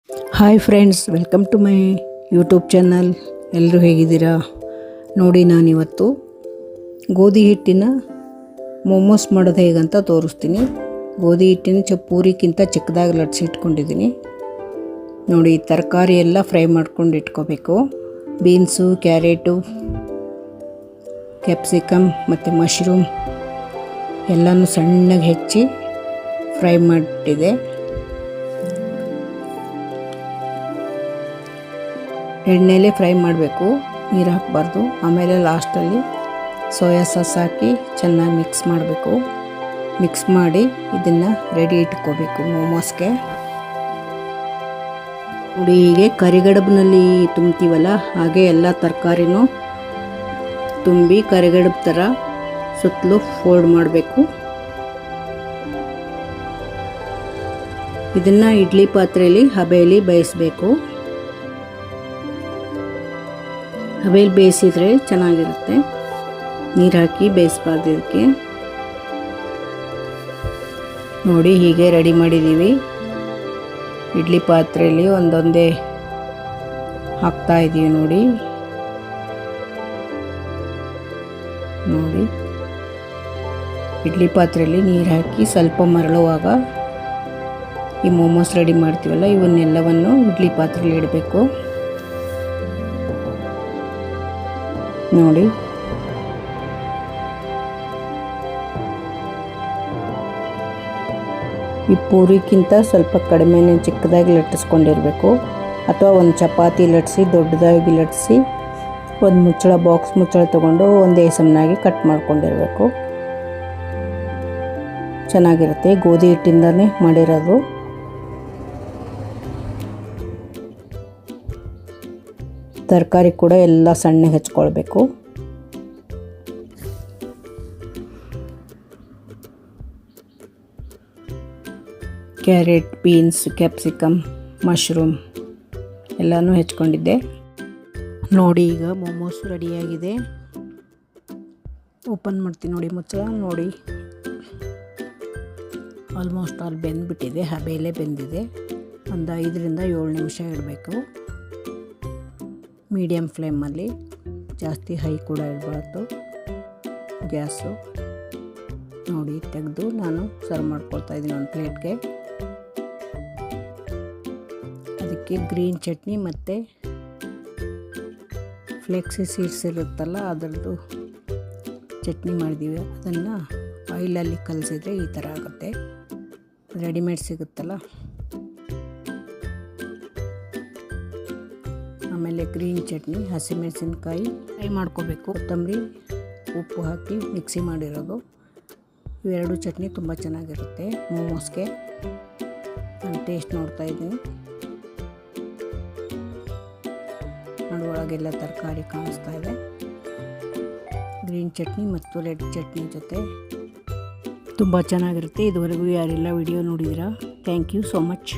Hi friends, welcome to my YouTube channel. ಎಲ್ಲರೂ ಹೇಗಿದ್ದೀರಾ? ನೋಡಿ, ನಾನಿವತ್ತು ಗೋಧಿ ಹಿಟ್ಟಿನ ಮೋಮೋಸ್ ಮಾಡೋದು ಹೇಗಂತ ತೋರಿಸ್ತೀನಿ. ಗೋಧಿ ಹಿಟ್ಟಿನ ಪೂರಿಕ್ಕಿಂತ ಚಿಕ್ಕದಾಗಿ ಲಟ್ಸಿ ಇಟ್ಕೊಂಡಿದ್ದೀನಿ. ನೋಡಿ, ತರಕಾರಿ ಎಲ್ಲ ಫ್ರೈ ಮಾಡ್ಕೊಂಡು ಇಟ್ಕೋಬೇಕು. ಬೀನ್ಸು, ಕ್ಯಾರೆಟು, ಕ್ಯಾಪ್ಸಿಕಮ್ ಮತ್ತು ಮಶ್ರೂಮ್ ಎಲ್ಲನೂ ಸಣ್ಣಗೆ ಹೆಚ್ಚಿ ಫ್ರೈ ಮಾಡಿಟ್ಟಿದೆ. ಎಣ್ಣೆಲೆ ಫ್ರೈ ಮಾಡಬೇಕು, ನೀರು ಹಾಕಬಾರ್ದು. ಆಮೇಲೆ ಲಾಸ್ಟಲ್ಲಿ ಸೋಯಾ ಸಾಸ್ ಹಾಕಿ ಚೆನ್ನಾಗಿ ಮಿಕ್ಸ್ ಮಾಡಬೇಕು. ಮಿಕ್ಸ್ ಮಾಡಿ ಇದನ್ನು ರೆಡಿ ಇಟ್ಕೋಬೇಕು ಮೋಮೋಸ್ಗೆ. ನೋಡಿ, ಹೀಗೆ ಕರಿಗಡುಬಿನಲ್ಲಿ ತುಂಬ್ತೀವಲ್ಲ ಹಾಗೆ ಎಲ್ಲ ತರಕಾರಿನೂ ತುಂಬಿ ಕರಿಗಡುಬು ಥರ ಸುತ್ತಲೂ ಫೋಲ್ಡ್ ಮಾಡಬೇಕು. ಇದನ್ನು ಇಡ್ಲಿ ಪಾತ್ರೆಯಲ್ಲಿ ಹಬೆಯಲ್ಲಿ ಬೇಯಿಸಬೇಕು. ಹಬೆಯಲ್ಲಿ ಬೇಯಿಸಿದರೆ ಚೆನ್ನಾಗಿರುತ್ತೆ. ನೀರು ಹಾಕಿ ಬೇಯಿಸಬಾರ್ದು ಇದಕ್ಕೆ. ನೋಡಿ, ಹೀಗೆ ರೆಡಿ ಮಾಡಿದ್ದೀವಿ. ಇಡ್ಲಿ ಪಾತ್ರೆಯಲ್ಲಿ ಒಂದೊಂದೇ ಹಾಕ್ತಾ ಇದ್ದೀವಿ. ನೋಡಿ, ಇಡ್ಲಿ ಪಾತ್ರೆಯಲ್ಲಿ ನೀರು ಹಾಕಿ ಸ್ವಲ್ಪ ಮರಳುವಾಗ ಈ ಮೋಮೋಸ್ ರೆಡಿ ಮಾಡ್ತೀವಲ್ಲ ಇವನ್ನೆಲ್ಲವನ್ನು ಇಡ್ಲಿ ಪಾತ್ರೆಯಲ್ಲಿ ಇಡಬೇಕು. ನೋಡಿ, ಈ ಪೂರಿಕ್ಕಿಂತ ಸ್ವಲ್ಪ ಕಡಿಮೆನೇ ಚಿಕ್ಕದಾಗಿ ಲಟ್ಟಿಸ್ಕೊಂಡಿರಬೇಕು. ಅಥವಾ ಒಂದು ಚಪಾತಿ ಲಟ್ಟಿಸಿ ದೊಡ್ಡದಾಗಿ ಲಟ್ಟಿಸಿ ಒಂದು ಮುಚ್ಚಳ ಬಾಕ್ಸ್ ಮುಚ್ಚಳ ತೊಗೊಂಡು ಒಂದೇ ಸಮನಾಗಿ ಕಟ್ ಮಾಡ್ಕೊಂಡಿರಬೇಕು. ಚೆನ್ನಾಗಿರುತ್ತೆ. ಗೋಧಿ ಹಿಟ್ಟಿಂದನೇ ಮಾಡಿರೋದು. ತರಕಾರಿ ಕೂಡ ಎಲ್ಲ ಸಣ್ಣಗೆ ಹಚ್ಕೊಳ್ಬೇಕು. ಕ್ಯಾರೆಟ್, ಬೀನ್ಸ್, ಕ್ಯಾಪ್ಸಿಕಮ್, ಮಶ್ರೂಮ್ ಎಲ್ಲನೂ ಹೆಚ್ಕೊಂಡಿದ್ದೆ. ನೋಡಿ, ಈಗ ಮೋಮೋಸ್ ರೆಡಿಯಾಗಿದೆ. ಓಪನ್ ಮಾಡ್ತೀನಿ. ನೋಡಿ, ಮುಚ್ಚಳ ನೋಡಿ, ಆಲ್ಮೋಸ್ಟ್ ಆಲ್ ಬೆಂದ್ಬಿಟ್ಟಿದೆ. ಹಬೆಯಲ್ಲೇ ಬೆಂದಿದೆ. ಒಂದು 5ರಿಂದ 7 ನಿಮಿಷ ಇಡಬೇಕು ಮೀಡಿಯಮ್ ಫ್ಲೇಮಲ್ಲಿ. ಜಾಸ್ತಿ ಹೈ ಕೂಡ ಇಡಬಾರ್ದು ಗ್ಯಾಸು. ನೋಡಿ, ತೆಗೆದು ನಾನು ಸರ್ವ್ ಮಾಡ್ಕೊಳ್ತಾ ಇದ್ದೀನಿ ಒಂದು ಪ್ಲೇಟ್ಗೆ. ಅದಕ್ಕೆ ಗ್ರೀನ್ ಚಟ್ನಿ ಮತ್ತು ಫ್ಲೆಕ್ಸಿ ಸೀಡ್ಸ್ ಇರುತ್ತಲ್ಲ ಅದರದ್ದು ಚಟ್ನಿ ಮಾಡಿದ್ದೀವಿ. ಅದನ್ನು ಆಯಿಲಲ್ಲಿ ಕಲಸಿದ್ರೆ ಈ ಥರ ಆಗುತ್ತೆ. ರೆಡಿಮೇಡ್ ಸಿಗುತ್ತಲ್ಲ. ಆಮೇಲೆ ಗ್ರೀನ್ ಚಟ್ನಿ, ಹಸಿಮೆಣಸಿನ್ಕಾಯಿ ಫ್ರೈ ಮಾಡ್ಕೋಬೇಕು. ಕೊತ್ತಂಬರಿ, ಉಪ್ಪು ಹಾಕಿ ಮಿಕ್ಸಿ ಮಾಡಿರೋದು. ಇವೆರಡು ಚಟ್ನಿ ತುಂಬ ಚೆನ್ನಾಗಿರುತ್ತೆ ಮೋಮೋಸ್ಗೆ. ನಾನು ಟೇಸ್ಟ್ ನೋಡ್ತಾ ಇದ್ದೀನಿ. ನಡುವೊಳಗೆಲ್ಲ ತರಕಾರಿ ಕಾಣಿಸ್ತಾ ಇದೆ. ಗ್ರೀನ್ ಚಟ್ನಿ ಮತ್ತು ರೆಡ್ ಚಟ್ನಿ ಜೊತೆ ತುಂಬ ಚೆನ್ನಾಗಿರುತ್ತೆ. ಇದುವರೆಗೂ ಯಾರೆಲ್ಲ ವಿಡಿಯೋ ನೋಡಿದ್ದೀರಾ, ಥ್ಯಾಂಕ್ ಯು ಸೋ ಮಚ್.